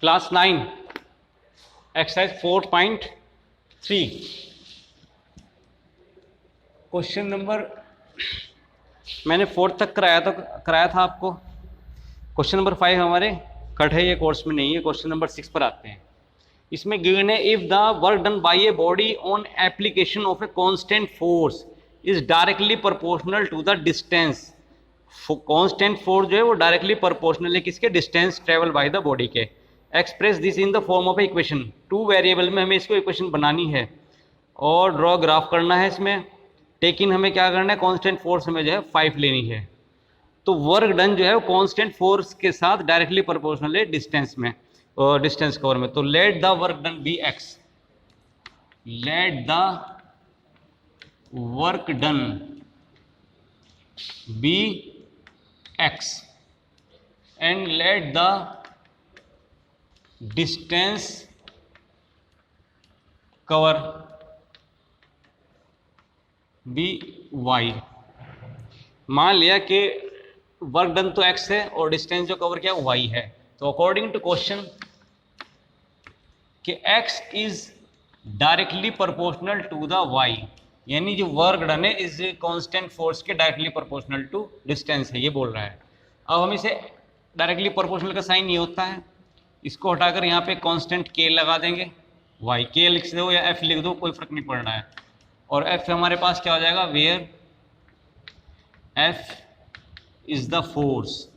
Class 9 exercise 4.3 question number, मैंने 4 तक कराया था आपको। क्वेश्चन नंबर 5 हमारे कट है, ये कोर्स में नहीं है। क्वेश्चन नंबर 6 पर आते हैं। इसमें गिवन है if the work done by a body on application of a constant force is directly proportional to the distance. Constant force जो है वो डायरेक्टली प्रोपोर्शनल है किसके? Distance travel by the body के। Express this in the form of equation. 2 variable में हमें इसको equation बनानी है और ड्रॉ ग्राफ करना है इसमें। टेकिन हमें क्या करना है? कांस्टेंट फोर्स हमें जो है 5 लेनी है। तो वर्क डन जो है वो कांस्टेंट फोर्स के साथ डायरेक्टली प्रोपोर्शनल है डिस्टेंस में, डिस्टेंस कवर में। तो let the work done be X, let the work done be X and let the distance cover be Y. मान लिया कि वर्क डन तो एक्स है और डिस्टेंस जो कवर किया वाई है। तो अकॉर्डिंग टू क्वेश्चन कि X is directly proportional to the Y, यानी जो वर्क डन है इज कांस्टेंट फोर्स के डायरेक्टली प्रोपोर्शनल टू डिस्टेंस है, ये बोल रहा है। अब हम इसे डायरेक्टली प्रोपोर्शनल का साइन ये होता है, इसको हटाकर यहाँ पे कांस्टेंट के लगा देंगे। वाई के लिख दो या एफ लिख दो, कोई फर्क नहीं पड़ रहा है। और एफ हमारे पास क्या हो जाएगा? Where F is the force.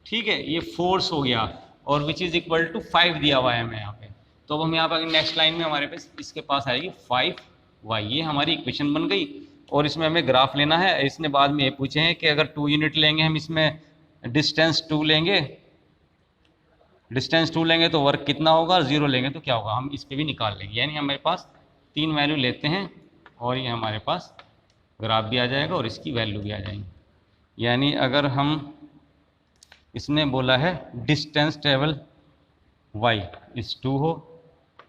ठीक है, ये फोर्स हो गया और विच इज इक्वल टू 5 दिया हुआ है हमें यहाँ पे। तो अब हम यहाँ पर नेक्स्ट लाइन में हमारे पास इसके पास आएगी 5y। ये हमारी इक्वेशन बन गई और इसमें हमें ग्राफ लेना है। इसने बाद में ये पूछे हैं कि अगर 2 यूनिट लेंगे हम, इसमें डिस्टेंस 2 लेंगे, डिस्टेंस 2 लेंगे तो वर्क कितना होगा, 0 लेंगे तो क्या होगा, हम इस पर भी निकाल लेंगे। यानी हमारे पास 3 वैल्यू लेते हैं और ये हमारे पास ग्राफ भी आ जाएगा और इसकी वैल्यू भी आ जाएंगी। यानी अगर हम, इसने बोला है डिस्टेंस ट्रेवल y इज 2 हो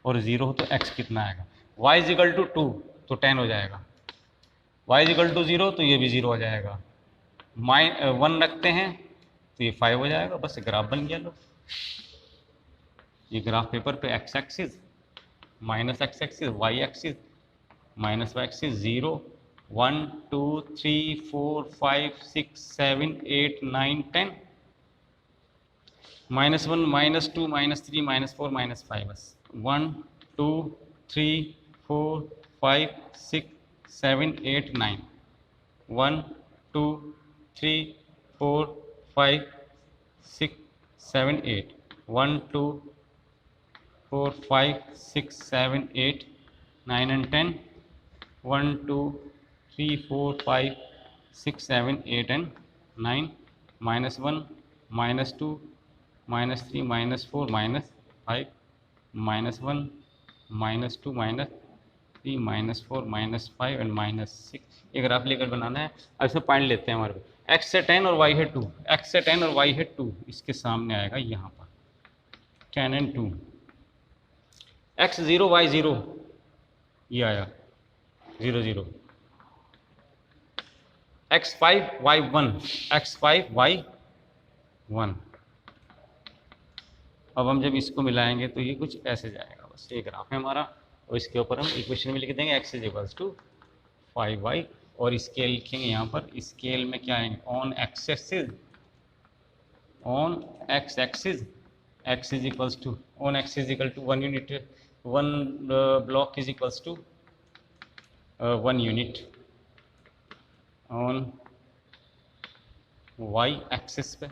और 0 हो तो x कितना आएगा? y इज इक्वल टू 2 तो 10 हो जाएगा, y इज इक्वल टू 0 तो ये भी 0 हो जाएगा, 1 रखते हैं तो ये 5 हो जाएगा। बस ग्राफ बन गया। लो, ये ग्राफ पेपर पे x axis minus x axis, y axis minus y axis, 0 1 2 3 4 5 6 7 8 9 10, -1 -2 -3 -4 -5, बस 1 2 3 4 5 6 7 8 9, 1 2 3 4 5 6 7 8, 1 2 4 5 6 7 8 9 and 10, 1 2 3 4 5 6 7 8 and 9, -1 -2 -3 -4 -5 -1 -2 -3 -4 -5 एंड -6। ये ग्राफ लेकर बनाना है। अब इसमें पॉइंट लेते हैं हमारे को, x से 10 और y है 2, x से 10 और y है 2, इसके सामने आएगा यहाँ पर 10 and 2, x 0 y 0, ये आया 0 0, x 5 y 1, x 5 y 1। अब हम जब इसको मिलाएंगे तो ये कुछ ऐसे जाएगा। बस ये ग्राफ है हमारा और इसके ऊपर हम इक्वेशन में लिख देंगे x is equals to 5y और स्केल लिखेंगे यहाँ पर। स्केल में क्या आएंगे? On x axis, on x axis x is equals to, on x is equal to 1 unit, 1 block is equals to 1 unit. On y axis पे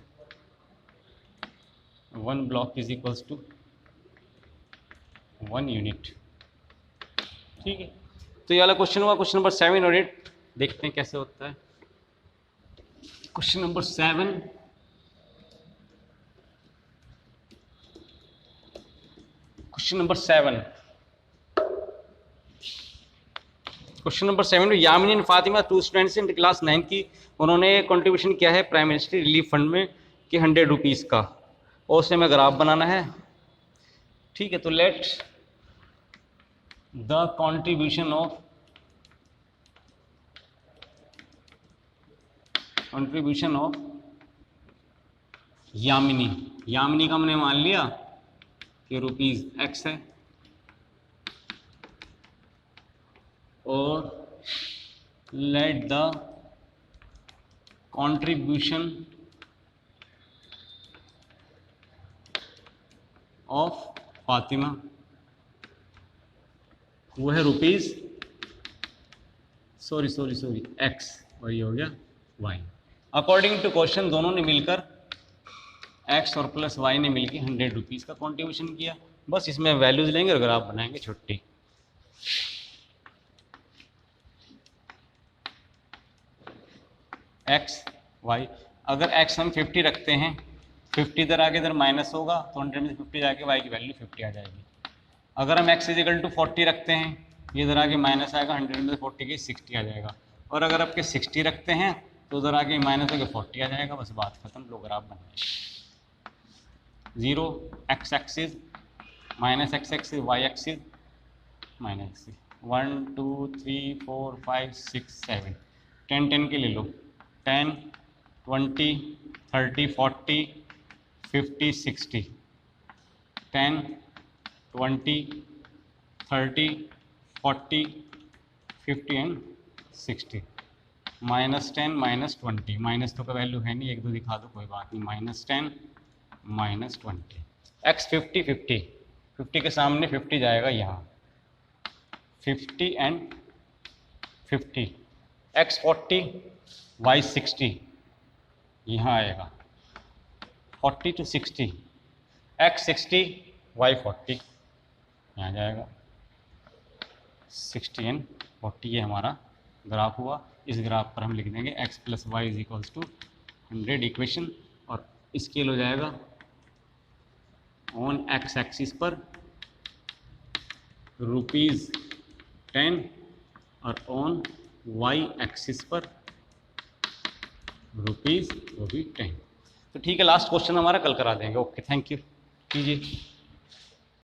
1 block is equals to 1 unit. ठीक है, तो ये वाला क्वेश्चन हुआ। क्वेश्चन नंबर 7 और 8 देखते हैं कैसे होता है। Question number 7, question number 7, question number 7 में Yamini and Fatima 2 students in class 9 की, उन्होंने कंट्रीब्यूशन किया है प्राइम मिनिस्टर रिलीफ फंड में कि 100 रुपीज़ का, और उससे हमें ग्राफ बनाना है। ठीक है, तो let the contribution of Yamini, Yamini का हमने मान लिया कि रुपीज एक्स है और let the contribution of Fatima, वो है रुपीज सॉरी एक्स, वही हो गया वाई। अकॉर्डिंग टू क्वेश्चन दोनों ने मिलकर एक्स और प्लस वाई ने मिलकर 100 रुपीज़ का कॉन्ट्रीब्यूशन किया। बस इसमें वैल्यूज लेंगे और ग्राफ बनाएंगे छुट्टी। एक्स वाई, अगर एक्स हम 50 रखते हैं, 50 इधर आगे इधर माइनस होगा तो 100 में से 50 जाके वाई की वैल्यू 50 आ जाएगी। अगर हम एक्स इजिकल टू 40 रखते हैं, ये इधर आगे माइनस आएगा, 100 में से 40 की 60 आ जाएगा। और अगर आपके 60 रखते हैं तो उधर आगे माइनस होकर 40 आ जाएगा। बस बात खत्म, लो ग्राफ बनाए। 0 x axis minus x axis, y axis minus axis. 1 2 3 4 5 6 7 10 10 के ले लो, 10 20 30 40 50 60, 10 20 30 40 50 एंड 60। -10 -20, माइनस तो का वैल्यू है नहीं, 1 2 दिखा दो कोई बात नहीं। -10 -20, एक्स 50 50 50 के सामने 50 जाएगा यहाँ, 50 एंड 50, एक्स 40 वाई 60 यहाँ आएगा, 40 to 60, एक्स 60 वाई 40 यहाँ जाएगा, 60 एंड 40। ये हमारा ग्राफ हुआ। इस ग्राफ पर हम लिख देंगे x plus y is equals to 100 equation, और स्केल हो जाएगा ऑन x एक्सिस पर ₹10 और ऑन y एक्सिस पर ₹10। तो ठीक है, लास्ट क्वेश्चन हमारा कल करा देंगे। ओके, थैंक यू, कीजिए।